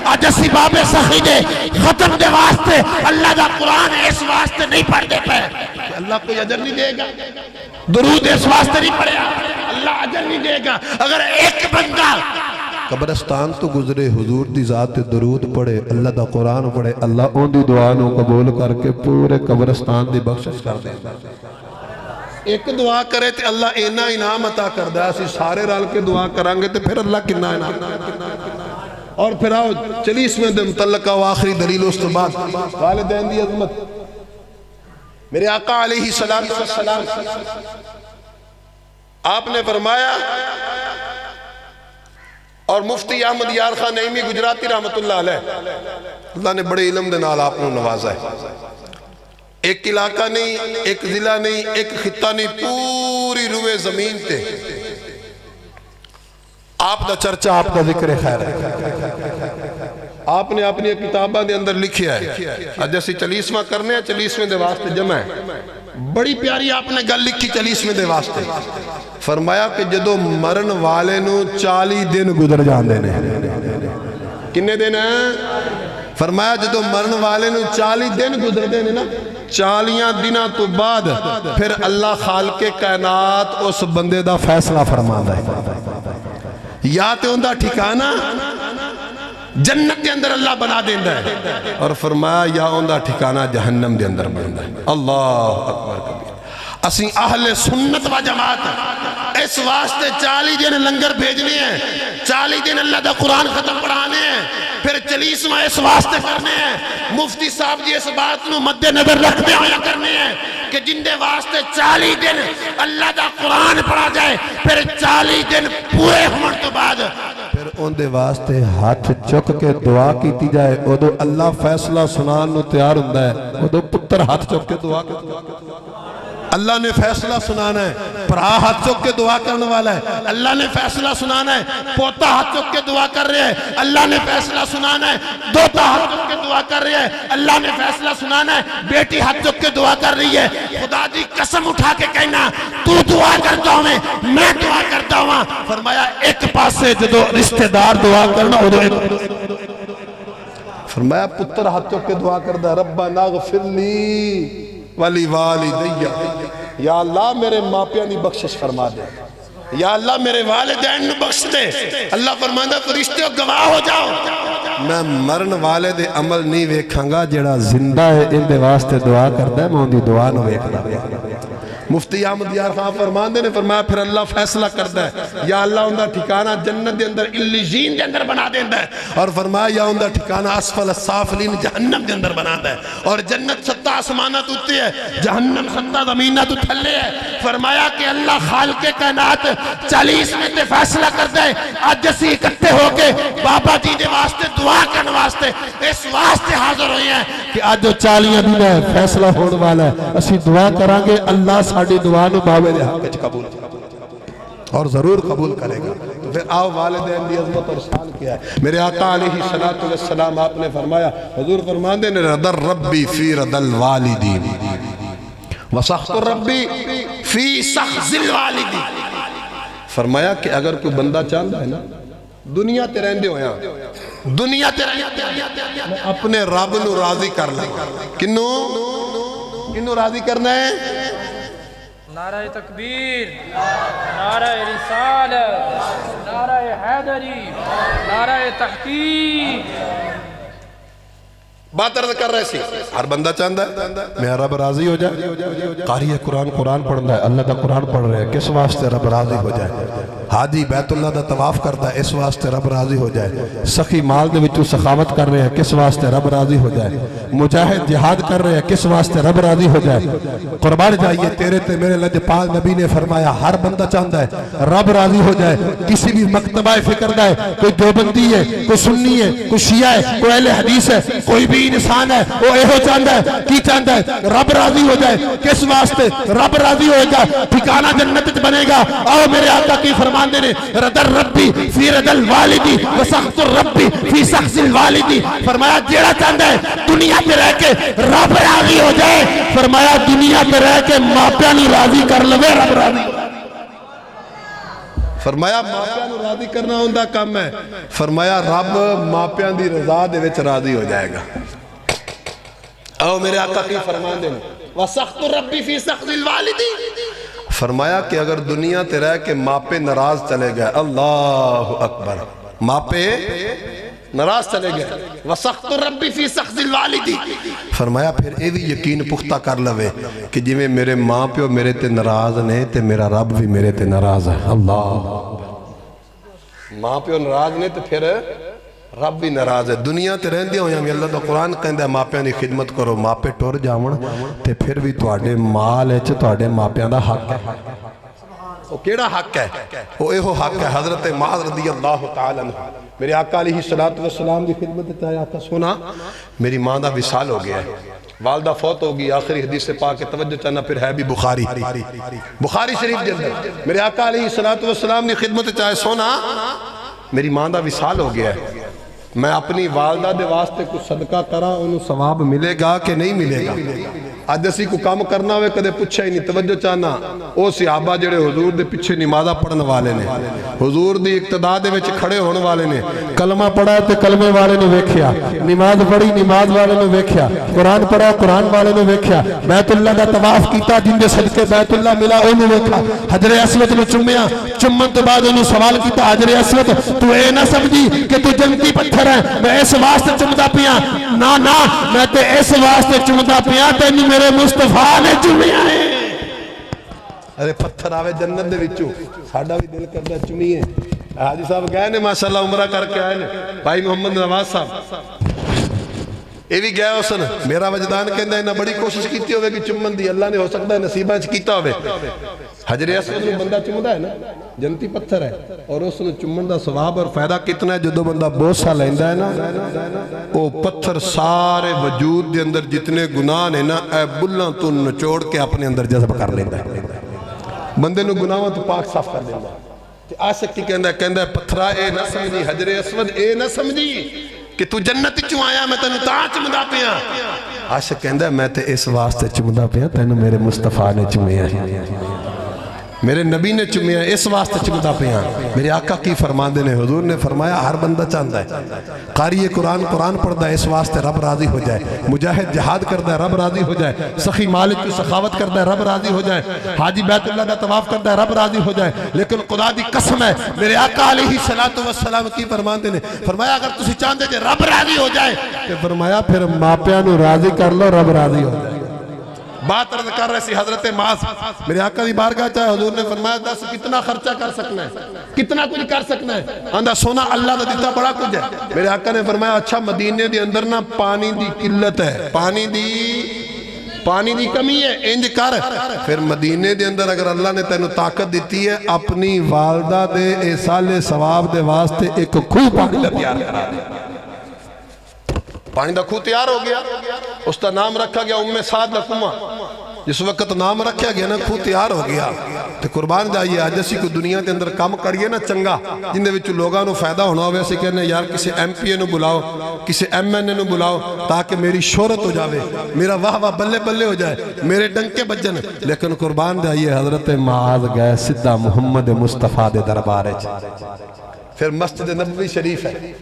آج اسی باب سخی دے ختم دے واسطے اللہ دا قرآن اس واسطے نہیں پڑھ دے پہ کہ اللہ کوئی اجر نہیں دے گا، درود اس واسطے نہیں پڑھے اللہ اجر نہیں دے گا۔ اگر ایک بندہ قبرستان تو گزرے، حضور دی ذات درود پڑھے، اللہ دا قرآن پڑھے، اللہ ان دی دعا نو قبول کر کے پورے قبرستان دی بخشش کر دے۔ ایک دعا کرے تے اللہ اینا انعام عطا کر دے، اسی سارے رل کے دعا کرانگے تے پھر اللہ کنا انعام۔ اور پھر آؤ چلی اس میں دے متعلقہ و آخری دلیل اس تو بعد والدین دی عظمت۔ میرے آقا علیہ السلام آپ نے فرمایا، اور مفتی احمد یار خان نعیمی گجراتی رحمت اللہ علیہ، اللہ نے بڑے علم دے نال آپ نے نوازا ہے، ایک علاقہ نہیں، ایک ضلع نہیں، ایک خطہ نہیں، پوری روئے زمین تے آپ دا چرچا، آپ دا ذکر خیر ہے۔ آپ نے اپنی کتابہ دے اندر لکھیا ہے، جیسے 40واں کرنے ہیں، 40ویں دے واسطے جمع ہے، بڑی پیاری آپ نے گل لکھی 40ویں دے واسطے۔ فرمایا کہ جدو مرن والے نو 40 دن گزر جاندے نے، کنے دن ہیں؟ فرمایا جدو مرن والے نو 40 دن گزر دے نے نا، 40 دنہ تو بعد پھر اللہ خالق کائنات اس بندے دا فیصلہ فرما ہے، یا تے اندہ ٹھکانہ جنت دے اندر اللہ بنا دیندا ہے، اور فرمایا یا اوندا ٹھکانہ جہنم دے اندر بندا ہے۔ اللہ اکبر کبیر۔ اسی اہل سنت و جماعت اس واسطے 40 دن لنگر بھیجنے ہیں، 40 دن اللہ دا قرآن ختم پڑھانے ہیں، پھر 40واں اس واسطے کرنے ہیں۔ مفتی صاحب جی اس بات نو مد نظر رکھتے ہویا کرنے ہیں کہ جن دے واسطے 40 دن اللہ دا قرآن پڑھا جائے، پھر 40 دن پورے ہونے تو بعد پھر ان دے واسطے ہاتھ چک کے دعا کیتی جائے، ادو اللہ فیصلہ سنان نو تیار ہوندا ہے، ادو پتر ہاتھ چک کے دعا اللہ نے فیصلہ سنانا ہے، پرا ہاتھ چک کے دعا کرنے والا ہے، اللہ نے فیصلہ سنانا ہے، پوتا ہاتھ چک کے دعا کر رہے ہیں، اللہ نے فیصلہ سنانا ہے، دوتا ہاتھ چک کے دعا کر رہے ہیں، اللہ نے فیصلہ سنانا ہے، بیٹی ہاتھ چک کے دعا کر رہی ہے۔ خدا دی قسم اٹھا کے کہنا تو دعا کرتا ہوں میں دعا کرتا ہوں۔ فرمایا ایک پاسے جدو رشتہ دار دعا کرنا ادو ایک، فرمایا پتر ہاتھ چک کے دعا کردا ربنا اغفر لی ولی والدیہ، یا اللہ میرے ماپیاں دی بخشش فرما دے، یا اللہ میرے والدین نو بخش دے۔ اللہ فرماندہ فرشتے گواہ ہو جاؤ، میں مرن والے دے عمل نہیں ویکھاں گا، جڑا زندہ ہے ان دے واسطے دعا کردا ہے میں ان دی دعا نو ویکھدا۔ مفتی احمد یار خان فرماندے نے فرمایا پھر اللہ فیصلہ کردا ہے، یا اللہ ان دا ٹھکانہ جنت دے اندر علیین دے اندر بنا دیندا ہے، اور فرمایا یا ان دا ٹھکانہ اسفل السافلین جہنم دے اندر بنا دا ہے، اور جنت 7 آسمانات اتے ہے، جہنم 7 زمینات تھلے ہے۔ فرمایا کہ اللہ خالق کائنات 40 میں تے فیصلہ کردا ہے، آج اسی اکٹھے ہو کے بابا جی دے واسطے دعا کرنے واسطے اس واسطے حاضر ہوئے ہیں کہ آج جو 40 دن ہے فیصلہ ہونے والا ہے، اسی دعا کریں گے اللہ ساڑھی دعا نو بابے دے حق قبول اور ضرور قبول کرے گا۔ تو پھر آؤ والدین دی عظمت اور شان کیا ہے۔ میرے آقا علیہ السلام آپ نے فرمایا، حضور فرماندے نے رضا ربی فی رضا الوالدین وسخط ربی فی سخط الوالدین۔ فرمایا کہ اگر کوئی بندہ چاہتا ہے نا دنیا تے رہندے ہویا، دنیا تے رہندے اپنے رب نو راضی کر لیں، کنو راضی کرنا ہے؟ نعرہ تکبیر، نعرہ رسالت، نعرہ حیدری، نعرہ تحقیق۔ بات عرض کر رہے سی ہر بندہ چاہتا ہے میرا رب راضی ہو جائے، قاری قرآن پڑھنا ہے، اللہ دا قرآن پڑھ رہے ہیں کس واسطے رب راضی ہو جائے، حاجی بیت اللہ دا طواف کرتا ہے اس واسطے رب راضی ہو جائے، سخی مال دے وچوں سخاوت کر رہے ہیں کس واسطے رب راضی ہو جائے، مجاہد جہاد کر رہے ہیں کس واسطے رب راضی ہو جائے۔ قربان جائیے تیرے تے میرے لجپال نبی نے فرمایا ہر بندہ چاہتا ہے رب راضی ہو جائے۔ کسی بھی مکتبہ فکر دا ہے، کوئی دیوبندی ہے، کوئی سنی ہے، کوئی شیعہ ہے، کوئی اہل حدیث ہے، کوئی بھی انسان ہے وہ ایہو چاہتا ہے کی چاہتا ہے رب راضی ہو جائے۔ کس واسطے رب راضی ہو جائے؟ ٹھکانہ جنت بنے گا۔ آؤ میرے آقا کی فرماندے نے رضا ربی فی رضا الوالدی وسخط ربی فی سخط الوالدی۔ فرمایا جیڑا چاہتا ہے دنیا پہ رہ کے رب راضی ہو جائے، فرمایا دنیا پہ رہ کے ماپیاں نہیں راضی کر لوے رب راضی۔ فرمایا ماپیاں نو راضی کرنا ہوندہ کم ہے، فرمایا رب ماپیاں دی رضا دے وچ راضی ہو جائے گا۔ او میرے آقا کی فرمان دیں وَسَخْتُ رَبِّ فِي سَخْتِ الْوَالِدِ۔ فرمایا کہ اگر دنیا تے رہ کے ماپے ناراض چلے گئے، اللہ اکبر، ماپے ناراض چلے گئے، وَسَخْتُ رَبِّ فِي سَخْتِ الْوَالِدِ۔ فرمایا پھر اے بھی یقین پختہ کر لوے کہ جی میں میرے ماں پیو میرے تے ناراض نے تے میرا رب بھی میرے تے ناراض ہے۔ اللہ ماں پیو ناراض نے تے پھر رب بھی ناراض ہے۔ دنیا تے رہندے ہویاں بھی اللہ دا قرآن کہندا ہے ماپیاں دی خدمت کرو، ماپے ٹر جاون تے پھر بھی تواڈے مال وچ تواڈے ماپیاں دا حق ہے۔ او کیڑا حق ہے؟ او ایہو حق ہے حضرت معاذ رضی اللہ تعالی عنہ میرے آقا علیہ السلام دی خدمت تے آیا آقا سونا میری ماں دا وصال ہو گیا ہے، والدہ فوت ہوگی، آخری حدیث سے پاک توجہ چاہنا پھر ہے بھی بخاری شریف دے اندر میرے آقا علیہ السلام دی خدمت تے آیا سونا میری ماں دا وصال ہو گیا ہے، میں اپنی والدہ دے واسطے کچھ صدقہ کرا انہوں ثواب ملے گا کہ نہیں ملے گا؟ آج اسی کو کام کرنا ہوئے کدے پوچھا ہی نہیں، توجہ چاہنا او صحابہ جڑے حضور دے پیچھے نمازہ پڑھن والے نے، حضور دی اقتداء دے وچ کھڑے ہونے والے نے، کلمہ پڑھا تے کلمے والے نے ویکھیا، نماز پڑھی نماز والے نے ویکھیا، قرآن پڑھا قرآن والے نے ویکھیا، بیت اللہ دا طواف کیتا جن دے صدقے بیت اللہ ملا انہوں ویکھا، حجر اسود نے چومیا، چومن تو بعد انہوں سوال کیتا حجر اسود تو اے نہ سمجھی کہ تو جنتی پتھر پتھر ہے میں اس واسطے چمدا پیا نا نا میں تے اس واسطے چمدا پیا تینوں میرے مصطفیٰ نے چومیا ہے ارے پتھر آوے جنت دے وچوں ساڈا بھی دل کردا چومیے حاجی صاحب گئے نے ماشاءاللہ عمرہ کر کے آئے نے بھائی محمد نواز صاحب یہ بھی گیا حسن میرا وجدان کہندا ہے انہاں بڑی کوشش کیتی ہوئے کہ چمن دی اللہ نے ہو سکتا ہے نصیبہ چ کیتا ہوئے حجر اسود نوں بندہ چمدا ہے نا جنتی پتھر ہے اور اس نوں چمن دا ثواب اور فائدہ کتنا ہے جدوں بندہ بوسا لیندا ہے نا وہ پتھر سارے وجود دے اندر جتنے گناہ نے نا اے بلاں تو نچوڑ کے اپنے اندر جذب کر لیندا ہے بندے نوں گناہاں تو پاک صاف کر دیندا ہے عاشق کی کہندا ہے پتھرا اے نہ سمجھی حجر اسود اے نہ سمجھی کہ تو جنت چوں آیا میں تینوں تاں چمدا پیا عاشق کہندا ہے میں تے اس واسطے چمدا پیا تینوں میرے مصطفیٰ نے چومیا ہے میرے نبی نے چومیا اس واسطے چمدا پیا میرے آقا کی فرماندے نے حضور نے فرمایا ہر بندہ چاہتا ہے قاری قرآن قرآن پڑھدا ہے اس واسطے رب راضی ہو جائے مجاہد جہاد کردا ہے رب راضی ہو جائے سخی مالک کی سخاوت کردا ہے رب راضی ہو جائے حاجی بیت اللہ دا طواف کردا ہے رب راضی ہو جائے لیکن خدا دی قسم ہے میرے آقا علیہ السلام کی فرماندے نے فرمایا اگر تسی چاہندے جے رب راضی ہو جائے کہ فرمایا پھر ماپیاں نو راضی کر لو رب راضی ہو جائے بات عرض کر رہے سی حضرت معاذ میرے آقا دی بارگاہ چاہے حضور نے فرمایا دس کتنا خرچہ کر سکنا ہے کتنا کچھ کر سکنا ہے آندھا سونا اللہ دا دیتا بڑا کچھ ہے میرے آقا نے فرمایا اچھا مدینے دی اندر نا پانی دی قلت ہے پانی دی کمی ہے انج کر پھر مدینے دے اندر اگر اللہ نے تینوں طاقت دیتی ہے اپنی والدہ دے ایصال ثواب دے واسطے ایک خوہ پانی دا تیار کرا دے پانی دا خوہ تیار ہو گیا اس کا نام رکھا گیا ام سعد دا کنواں جس وقت نام رکھا گیا نا خوہ تیار ہو گیا تو قربان جائیے آج اسی کو دنیا کے اندر کام کریے نا چنگا جن دے وچ لوگاں نو فائدہ ہونا ہوئے اسے کہنے یار کسی ایم پی اے نو بلاؤ کسی ایم این اے نو بلاؤ تاکہ میری شہرت ہو جاوے میرا واہ واہ بلے بلے ہو جائے میرے ڈنکے بجن لیکن قربان جائیے حضرت معاذ گئے سدھا محمد مصطفیٰ دے دربارے پھر مسجد نبوی شریف ہے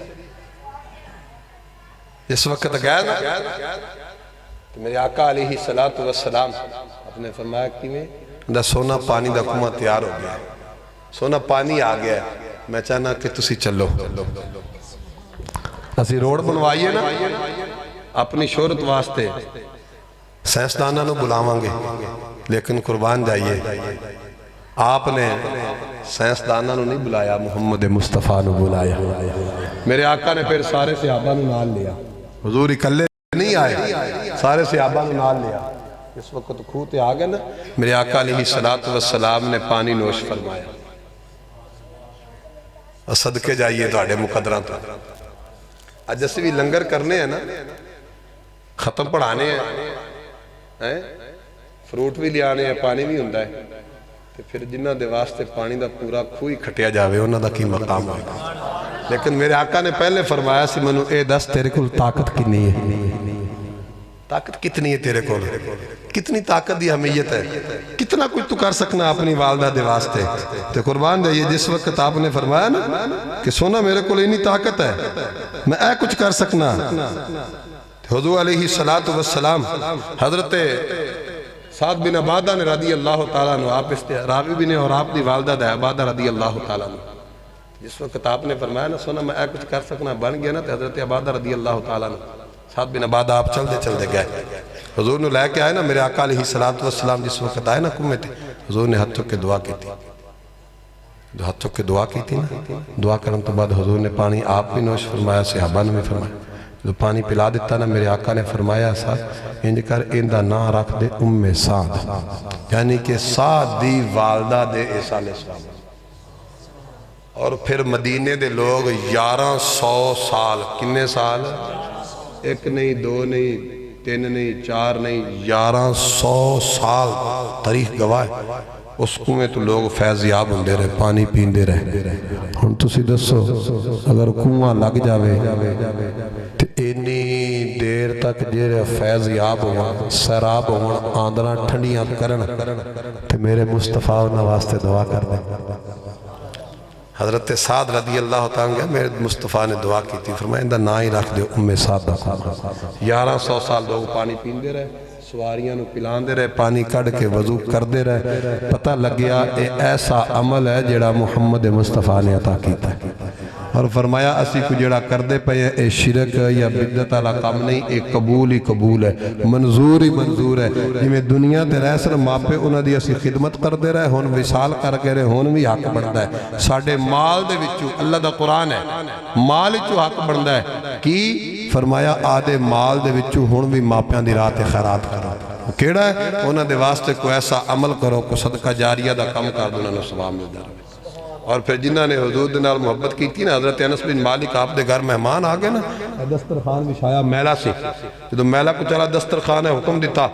اس وقت گیا نا تو میرے آقا علیہ السلام اپنے فرمایا کی میں دا سونا پانی دا کنواں تیار ہو گیا سونا پانی آ گیا میں چاہنا کہ تسی چلو اسی روڈ بنوائیے نا اپنی شہرت واسطے سائنسداناں نو بلاواں گے لیکن قربان جائیے آپ نے سائنسداناں نو نہیں بلایا محمد مصطفیٰ نو بلایا میرے آقا نے پھر سارے صحابہ نو نال لیا حضور اکلے نہیں آئے سارے صحابہ نو نال لیا اس وقت خوہ تے آگئے نا میرے آقا علیہ السلام نے پانی نوش فرمایا صدقے جائیے تو آڑے مقدران تو آج جیسے بھی لنگر کرنے ہیں نا ختم پڑھانے ہیں فروٹ بھی لیانے ہیں پانی بھی ہوندہ ہے تو پھر جنہ دے واسطے پانی دا پورا کھوئی کھٹیا جاوے انہ دا کی مقام ہوئے لیکن میرے آقا نے پہلے فرمایا سی منو اے دس تیرے کل طاقت کتنی ہے طاقت کتنی ہے تیرے کل کتنی طاقت دی اہمیت ہے کتنا کچھ تو کر سکنا اپنی والدہ دے واسطے تو قربان جائیے جس وقت آپ نے فرمایا نا کہ سونا میرے کل اتنی طاقت ہے میں اے کچھ کر سکنا حضور علیہ السلام حضرت سعد بن عبادہ نے رضی اللہ تعالیٰ عنہ آپ راوی بھی نے اور آپ دی والدہ دے عبادہ رضی اللہ تعالیٰ عنہ جس وقت آپ نے فرمایا نا سونا میں اے کچھ کر سکنا بن گیا نا تو حضرت عبادہ رضی اللہ تعالیٰ عنہ سعد بن عبادہ آپ چل دے گئے حضور نے لے کے آئے نا میرے آقا علیہ السلام جس وقت آئے نا کنویں تھے حضور نے ہتھوں کے دعا کی تھی ہتھوں کے دعا کی تھی نا دعا کرنے تو بعد حضور نے پانی آپ بھی نوش فرمایا صحابہ نے بھی فرمایا جو پانی پلا دیتا نا میرے آقا نے فرمایا سعد انج کر اندہ نا رکھ دے ام سعد یعنی کہ سعد دی والدہ دے ایصال ثواب اور پھر مدینے دے لوگ 1100 سال کنے سال ایک نہیں دو نہیں تین نہیں چار نہیں 1100 سال تاریخ گواہ ہے اس کنویں تو لوگ فیض یاب ہوندے رہے پانی پیندے رہے ہن تسی دسو اگر کنواں لگ جاوے تو اتنی دیر تک جیرے فیض یاب ہوا سیراب ہوا آندنا ٹھنڈیاں کرن تو میرے مصطفیٰ انہاں واسطے دعا کر دیں حضرت سعد رضی اللہ تعالیٰ میرے مصطفیٰ نے دعا کی تھی فرمایا اندہ نا ہی رکھ دے ام سعد دا 1100 سال لوگ پانی پیندے رہے سواریاں نو پلان دے رہے پانی کڑ کے وضو کر دے رہے پتہ لگ گیا اے ایسا عمل ہے جڑا محمد مصطفیٰ نے عطا کیتا ہے اور فرمایا اسی کو جڑا کردے پہ اے شرک یا بدعت والا کام نہیں، اے قبول ہی قبول ہے، منظور ہی منظور ہے۔ جی میں دنیا تے رہ سر ماپے انہاں دی اسی خدمت کر دے رہے، ہون وصال کر کے رہے، ہون بھی حق بندا ہے۔ ساڈے مال دے وچوں، اللہ دا قرآن ہے، مال وچوں حق بندا ہے کی فرمایا آدھے مال دے وچوں ہون بھی ماپیاں دی راہ تے خیرات کرو۔ کیڑا ہے انہاں دے واسطے کوئی ایسا عمل کرو، کوئی صدقہ جاریہ دا کم کر دو، انہاں نے ثواب ملدا رہے۔ اور پھر جنہاں نے حضور دے نال محبت کی تھی نا، حضرت انس بن مالک آپ دے گھر مہمان آگے نا، دسترخوان بچھایا میلا سی، جدو میلا کو چلا دسترخوان ہے حکم دیتا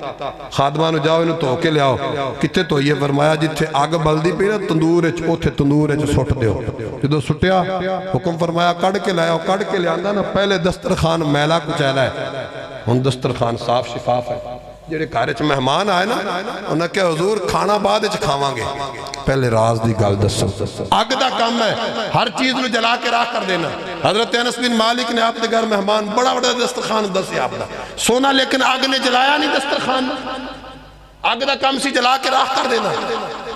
خادمانو جاؤ انہوں تو کے لے آؤ، کتے تو یہ فرمایا جتھے آگ بلدی پہ نا تندور اچ اوتھے تندور اچ سٹ دیو، جدو سٹیا حکم فرمایا کڑ کے لے آؤ، کڑ کے لے آندہ نا پہلے دسترخوان میلا کو چلا ہے، ہن دسترخوان صاف شفاف ہے۔ جڑے گھر مہمان آئے نا انہاں کہ حضور کھانا بعد وچ کھاواں گے، پہلے راز دی گل دسو، اگ دا کام ہے، ہر چیز نو جلا کے راہ کر دینا۔ حضرت انس بن مالک نے آپ دے گھر مہمان بڑا بڑا دسترخوان دسے آپ دا سونا، لیکن آگ نے جلایا نہیں دسترخوان، آگ دا کام سی جلا کے راہ کر دینا۔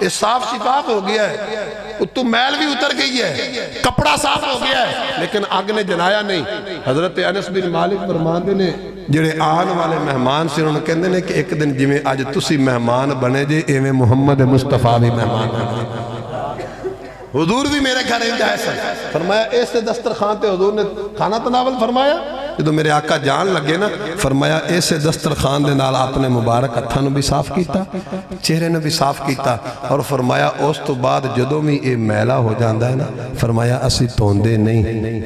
یہ صاف شفاف ہو گیا ہے، تو میل بھی اتر گئی ہے، کپڑا صاف ہو گیا ہے، لیکن آگ نے جلایا نہیں۔ حضرت انس بن مالک فرماندے نے جڑے آن والے مہمان سے انہوں نے کہندے نے کہ ایک دن جویں اج تسی مہمان بنے جے ایویں محمد مصطفیٰ بھی مہمان بنے، حضور بھی میرے گھر جائے سن۔ فرمایا ایسے دسترخوان تے حضور نے کھانا تناول فرمایا، جدو میرے آقا جان لگے نا فرمایا ایسے دسترخوان دے نال اپنے مبارک ہتھاں نو بھی صاف کیتا، چہرے نو بھی صاف کیتا، اور فرمایا اس تو بعد جدو بھی اے میلا ہو جاندا ہے نا فرمایا اسی توندے نہیں،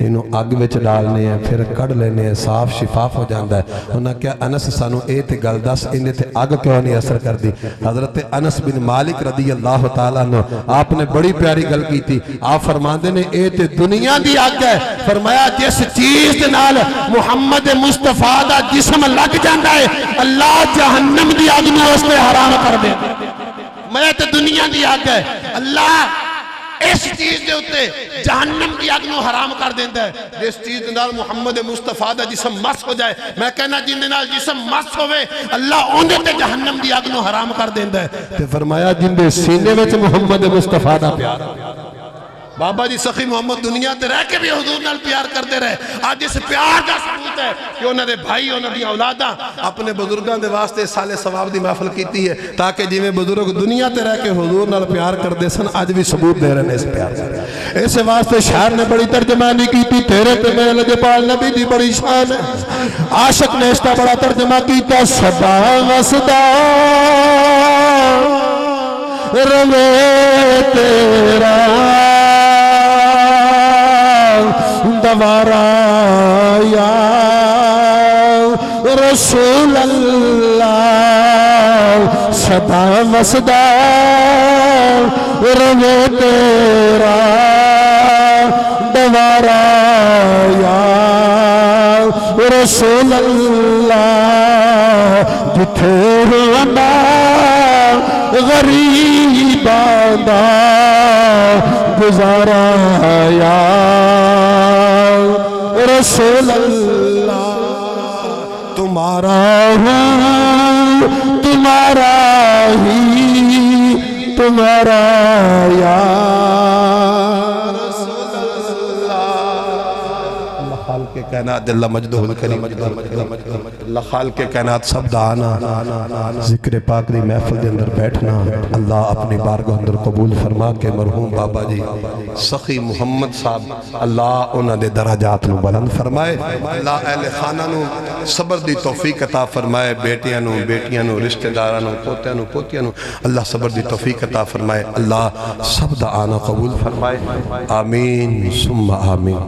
انہوں اگ وچ ڈالنے ہیں پھر کڑ لینے ہیں، صاف شفاف ہو جاندا ہے۔ انہاں کیا انس سانو اے تے گل دس اندے تے اگ کیوں نہیں اثر کر دی؟ حضرت انس بن مالک رضی اللہ تعالیٰ عنہ آپ نے بڑی پیاری گل کی تھی، آپ فرماندے نے اے تے دنیا دی اگ ہے، فرمایا جس چیز دے نال محمد مصطفیٰ دا جسم لگ جاندہ ہے اللہ جہنم دی آگ میں اس نے حرام کر دے۔ میں تے دنیا دی آگ ہے، اللہ اس چیز دے ہوتے جہنم دی آگ میں حرام کر دیندہ ہے۔ جس چیز دے نال محمد مصطفیٰ دا جسم مس ہو جائے، میں کہنا جن دے نال جسم مس ہوئے اللہ اندے تے جہنم دی آگ میں حرام کر دیندہ ہے۔ تے فرمایا جن دے سینے میں محمد مصطفیٰ دا پیار، بابا جی سخی محمد دنیا تے رہ کے بھی حضور نال پیار کرتے رہے، آج اس پیار دا ثبوت ہے کہ انہوں نے بھائی انہوں نے اولاداں اپنے بزرگان دے واسطے سالے ثواب دی محفل کیتی ہے، تاکہ جی میں بزرگ دنیا تے رہ کے حضور نال پیار کر دے سن، آج بھی ثبوت دے رہے ہیں اس پیار سے۔ اس واسطے شاعر نے بڑی ترجمانی کی تھی، تیرے تے میں لجپال نبی دی بڑی شان ہے، عاشق نے اس کا بڑا ترجمہ کیتا، صدا وصدا روے تیرا دوارا یا رسول اللہ، صدا وصدا روے تیرا دوارا یا رسول اللہ، جتھے ہونا غریباں دا گزارا یا رسول اللہ، تمہارا ہوں تمہارا ہی تمہارا یا رسول اللہ۔ اللہ خالق کائنات اللہ مجدہ الکریم، اللہ خالق کائنات سب دا آنا ذکر پاک دی محفل دے اندر بیٹھنا، اللہ اپنی بارگاہ اندر قبول فرما کے مرحوم بابا جی سخی محمد صاحب اللہ انہاں دے درجات نو بلند فرمائے، اللہ اہل خانہ نو صبر دی توفیق عطا فرمائے، بیٹیاں نو رشتہ داراں نو پوتیاں نو اللہ صبر دی توفیق عطا فرمائے، اللہ سب دا آنا قبول فرمائے، آمین ثم آمین۔